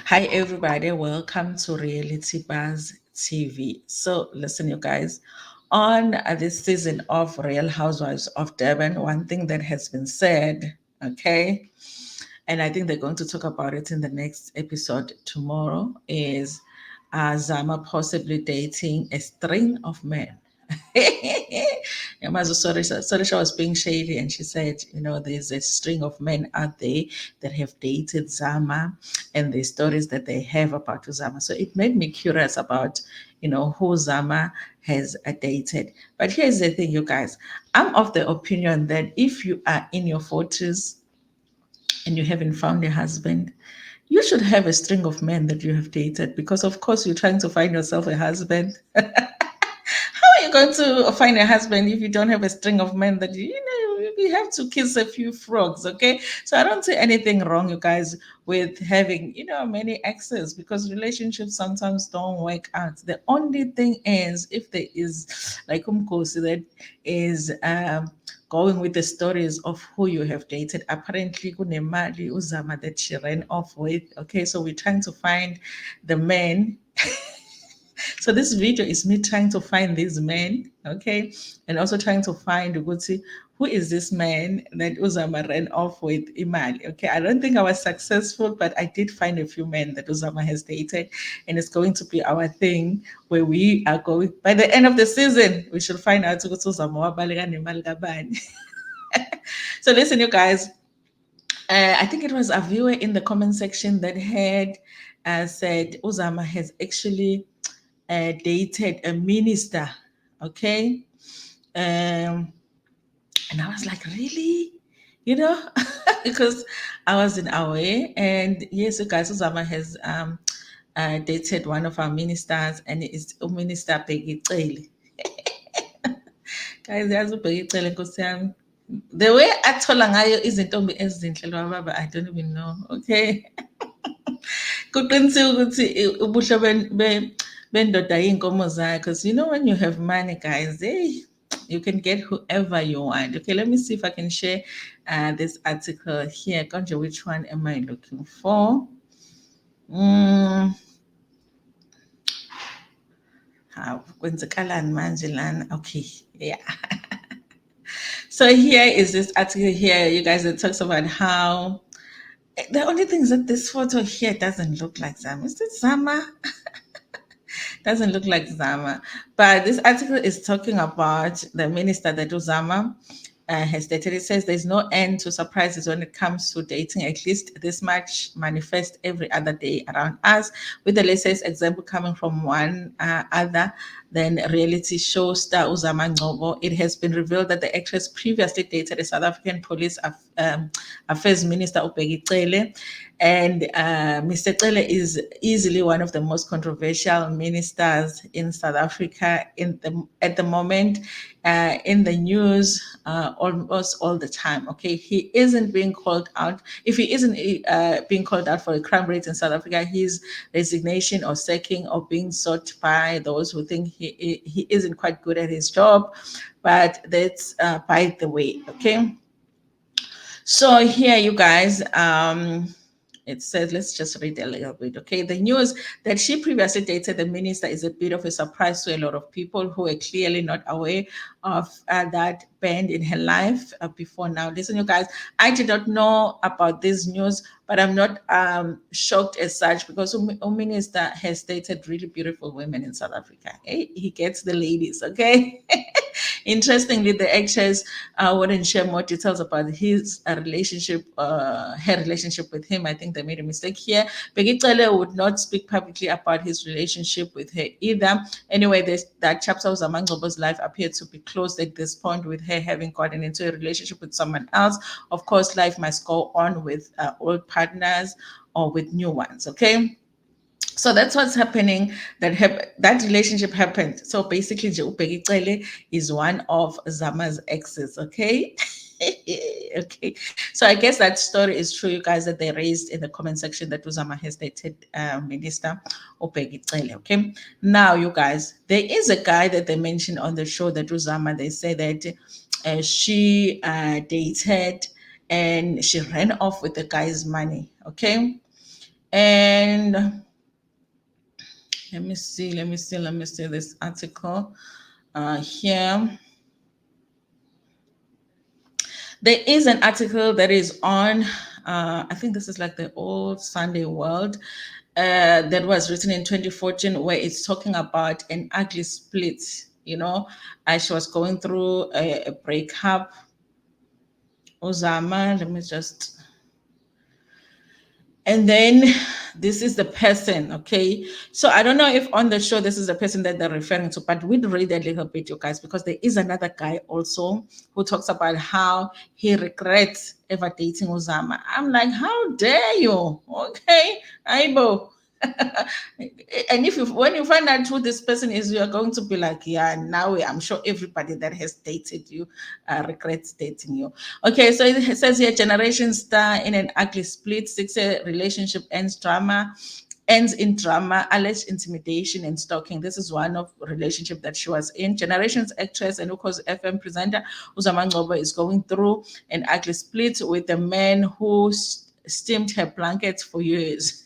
Hi, everybody. Welcome to Reality Buzz TV. So, listen, you guys, on this season of Real Housewives of Durban, one thing that has been said, okay, and I think they're going to talk about it in the next episode tomorrow, is Zama possibly dating a string of men. Sorisha was being shady and she said, there's a string of men out there that have dated Zama and the stories that they have about Zama. So it made me curious about, who Zama has dated. But here's the thing, you guys. I'm of the opinion that if you are in your 40s and you haven't found a husband, you should have a string of men that you have dated because, of course, you're trying to find yourself a husband. How are you going to find a husband if you don't have a string of men that you have to kiss a few frogs? Okay, so I don't see anything wrong, you guys, with having many exes because relationships sometimes don't work out. The only thing is if there is like Umkosi that is going with the stories of who you have dated. Apparently kunemali Uzama that she ran off with. Okay, so we're trying to find the men. So this video is me trying to find these men, okay, and also trying to find Uguti, who is this man that Uzama ran off with Imali. Okay, I don't think I was successful, but I did find a few men that Uzama has dated, and it's going to be our thing where we are going by the end of the season. We should find out ukuthi Uzama wabaleka nemali kabani. So listen, you guys. I think it was a viewer in the comment section that had said Uzama has actually dated a minister. Okay. And I was like, really? Because I was in Awe. And yes, you guys, Uzama has dated one of our ministers, and it is Minister Peggy Cele. Guys, yazi uBheki Cele Nkosi yami. The way athola ngayo izintombi ezinhle lo baba, I don't even know. Okay. Kuqiniseka ukuthi ubuhle bendoda yinkomo zakhe, because when you have money, guys, hey, you can get whoever you want. Okay, let me see if I can share this article here. Konje, which one am I looking for? Kwenzakalani manje lana? Okay, yeah. So here is this article here, you guys, that talks about how the only thing is that this photo here doesn't look like Zama. Is it Zama? Doesn't look like Zama. But this article is talking about the minister that Zama has stated. It says there's no end to surprises when it comes to dating. At least this much manifest every other day around us, with the latest example coming from one other than reality show star Zama Ngcobo. It has been revealed that the actress previously dated a South African police affairs minister, Ubheki Cele, and Mr. Cele is easily one of the most controversial ministers in South Africa at the moment, in the news almost all the time. Okay, he isn't being called out. If he isn't being called out for a crime rate in South Africa, his resignation or sacking or being sought by those who think he isn't quite good at his job. But that's by the way. Okay. So here, you guys, it says, let's just read a little bit. Okay, the news that she previously dated the minister is a bit of a surprise to a lot of people who are clearly not aware of that band in her life before now. Listen, you guys, I did not know about this news, but I'm not shocked as such because minister has dated really beautiful women in South Africa. Okay? He gets the ladies, okay? Interestingly, the actress wouldn't share more details about his relationship, her relationship with him. I think they made a mistake here. Bheki Cele would not speak publicly about his relationship with her either. Anyway, that chapter of Zama Ngcobo's life appeared to be closed at this point, with her having gotten into a relationship with someone else. Of course, life must go on with old partners or with new ones. Okay. So that's what's happening. That relationship happened. So basically, Ubheki Cele is one of Zama's exes. Okay. Okay. So I guess that story is true, you guys, that they raised in the comment section that Zama has dated Minister Ubheki Cele. Okay. Now, you guys, there is a guy that they mentioned on the show that Zama, they say that she dated and she ran off with the guy's money. Okay. And let me see this article here. There is an article that is on, I think this is like the old Sunday World, that was written in 2014, where it's talking about an ugly split. You know, she was going through a breakup. Uzama, let me just, and then this is the person, okay? So I don't know if on the show this is the person that they're referring to, but we'd read a little bit, you guys, because there is another guy also who talks about how he regrets ever dating Uzama. I'm like, how dare you? Okay, Aibo. And if you, when you find out who this person is, you are going to be like, yeah, now I'm sure everybody that has dated you regrets dating you. Okay, so it says here, generation star in an ugly split, 6-year relationship ends in drama, alleged intimidation and stalking. This is one of relationship that she was in. Generations actress and Uko's FM presenter Zama Ngcobo is going through an ugly split with a man who steamed her blankets for years.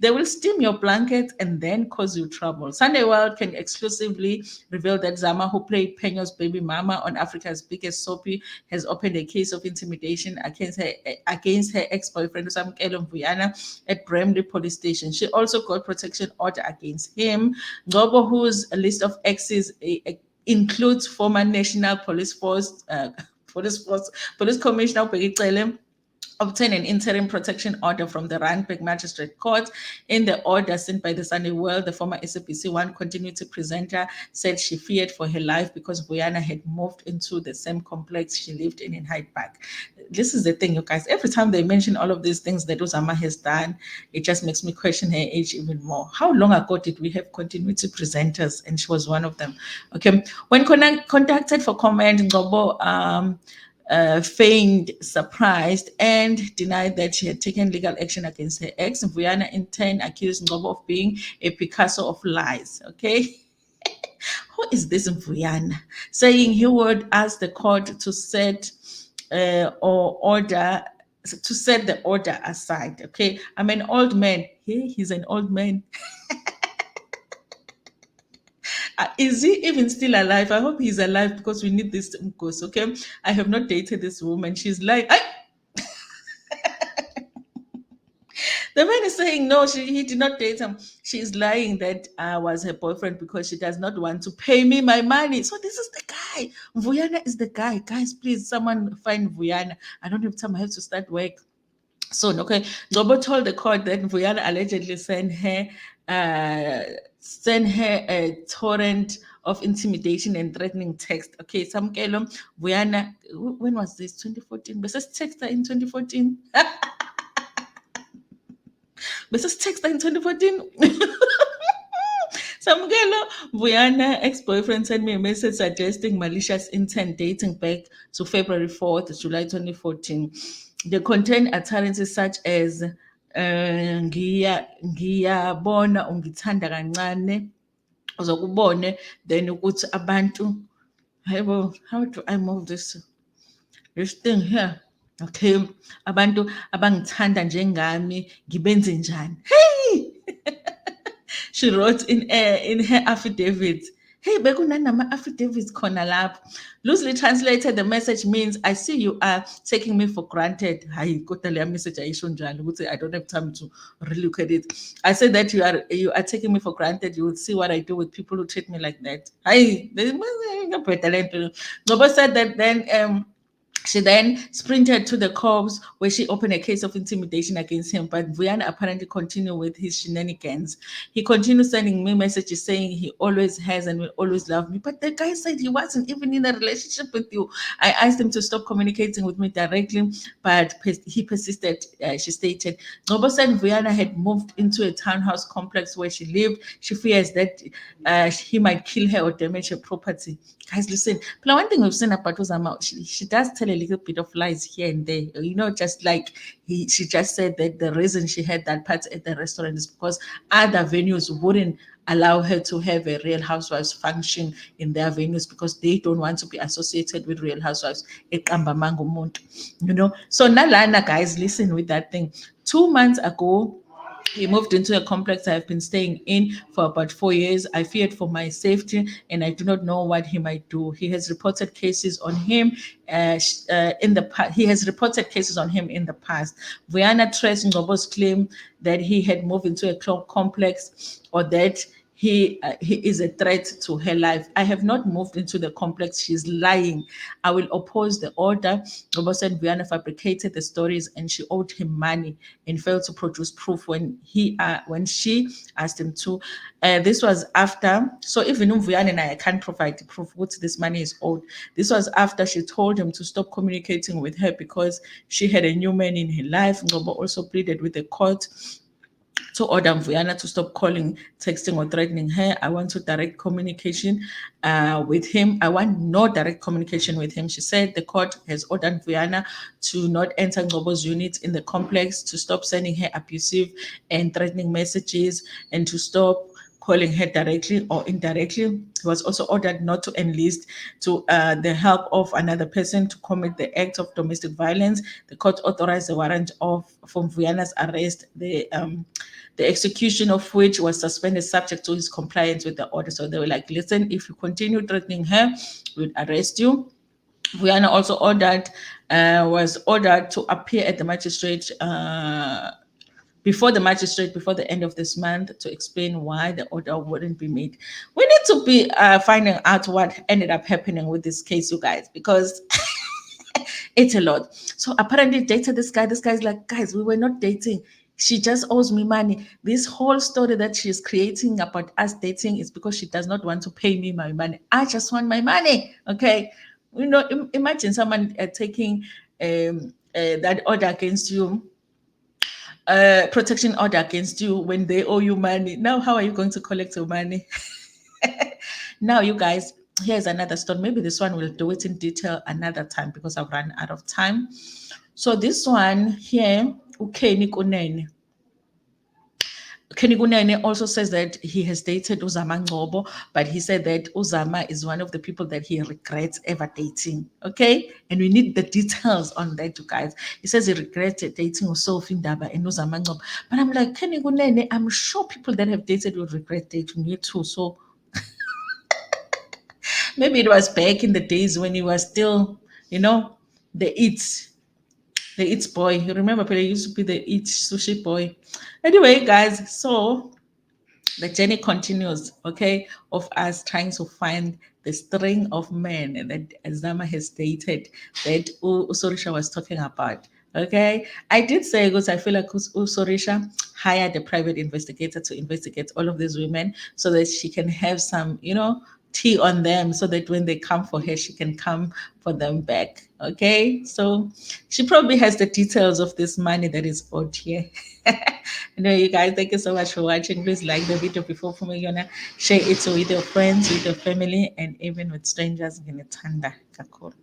They will steam your blanket and then cause you trouble. Sunday World can exclusively reveal that Zama, who played Penyo's baby mama on Africa's biggest soapy, has opened a case of intimidation against her ex-boyfriend Ngcobo Vuyana at Bramley Police Station. She also got protection order against him. Ngcobo, whose list of exes includes former National Police Force, Police Commissioner Peggy obtain an interim protection order from the Randburg Magistrate Court. In the order sent by the Sunday World, the former SABC One continuity presenter said she feared for her life because Vuyana had moved into the same complex she lived in Hyde Park. This is the thing, you guys. Every time they mention all of these things that Uzama has done, it just makes me question her age even more. How long ago did we have continuity presenters? And she was one of them. Okay. When contacted for comment, Ngcobo feigned surprised and denied that she had taken legal action against her ex. Vuyana in turn accused Ngcobo of being a Picasso of lies. Okay. Who is this Vuyana? Saying he would ask the court to set or order to set the order aside. Okay. I'm an old man. Hey, he's an old man. Is he even still alive? I hope he's alive because we need this Mkos, okay? I have not dated this woman. She's like, the man is saying no, he did not date him. She's lying that I was her boyfriend because she does not want to pay me my money. So this is the guy. Vuyana is the guy. Guys, please, someone find Vuyana. I don't have time. I have to start work soon. Okay. Ngcobo told the court that Vuyana allegedly sent her a torrent of intimidation and threatening text. Okay, Samkelo, Vuyana, when was this? 2014. But says text in 2014. But says text in 2014. Samkelo, Vuyana ex-boyfriend sent me a message suggesting malicious intent dating back to February 4th, July 2014. They contain utterances such as ngiyabona ungithanda kancane uzokubone then ukuthi abantu hayibo, how do I move this thing here? Okay, abantu abangithanda njengami ngibenze njani? Hey, she wrote in her affidavit. Hey, bekunanama affidavits khona lapho. Loosely translated, the message means, I see you are taking me for granted. Hayi, kodwa leya message ayisho njalo ukuthi I don't have time to relook at it. I said that you are taking me for granted. You will see what I do with people who treat me like that. Hayi, Ngoba said that then she then sprinted to the cops where she opened a case of intimidation against him, but Vuyana apparently continued with his shenanigans. He continued sending me messages saying he always has and will always love me. But the guy said he wasn't even in a relationship with you. I asked him to stop communicating with me directly, but he persisted, she stated. Ngcobo said Vuyana had moved into a townhouse complex where she lived. She fears that he might kill her or damage her property. Guys, listen. But one thing we've seen about Uzama, she does tell a little bit of lies here and there. You know, just like she just said that the reason she had that party at the restaurant is because other venues wouldn't allow her to have a Real Housewives function in their venues because they don't want to be associated with Real Housewives. You know, so Nalana, guys, listen with that thing. 2 months ago, He moved into a complex I have been staying in for about 4 years. I feared for my safety and I do not know what he might do. He has reported cases on him in the past. He has reported cases on him in the past. Viana traced Ngobo's claim that he had moved into a club complex or that he is a threat to her life. I have not moved into the complex. She's lying. I will oppose the order. Ngobo said Viana fabricated the stories and she owed him money and failed to produce proof when she asked him to. This was after, so even Vuyani and I can't provide the proof what this money is owed. This was after she told him to stop communicating with her because she had a new man in her life. Ngobo also pleaded with the court to order Vuyana to stop calling, texting, or threatening her. I want to direct communication with him. I want no direct communication with him. She said the court has ordered Vuyana to not enter Ngobo's unit in the complex, to stop sending her abusive and threatening messages, and to stop calling her directly or indirectly. He was also ordered not to enlist to the help of another person to commit the act of domestic violence. The court authorized a warrant from Vuyana's arrest. The execution of which was suspended subject to his compliance with the order. So they were like, listen, if you continue threatening her, we'll arrest you. Vuyana also was ordered to appear at the magistrate before the magistrate before the end of this month to explain why the order wouldn't be made. We need to be finding out what ended up happening with this case, you guys, because it's a lot. So apparently dated this guy. This guy's like, guys, we were not dating. She just owes me money. This whole story that she's creating about us dating is because she does not want to pay me my money. I just want my money. Okay. Imagine someone taking that order against you, protection order against you when they owe you money. Now, how are you going to collect your money? Now, you guys, here's another story. Maybe this one will do it in detail another time because I've run out of time. So this one here, Ukeni Kunene. Kenny Kunene also says that he has dated Zama Ngcobo, but he said that Uzama is one of the people that he regrets ever dating. Okay, and we need the details on that, you guys. He says he regretted dating Sophie Ndaba and Uzama Ngcobo, but I'm like, Kenny Kunene, I'm sure people that have dated will regret dating you too. So maybe it was back in the days when he was still, you know, the eats boy. You remember, but he used to be the eat sushi boy. Anyway, guys, so the journey continues, okay, of us trying to find the string of men that Zama has dated that Sorisha was talking about. Okay, I did say because I feel like Sorisha hired a private investigator to investigate all of these women so that she can have some, tea on them so that when they come for her, she can come for them back. Okay, so she probably has the details of this money that is owed here. Anyway, you guys, thank you so much for watching. Please like the video before Fumigona. Share it with your friends, with your family, and even with strangers. Nginethanda kakhulu.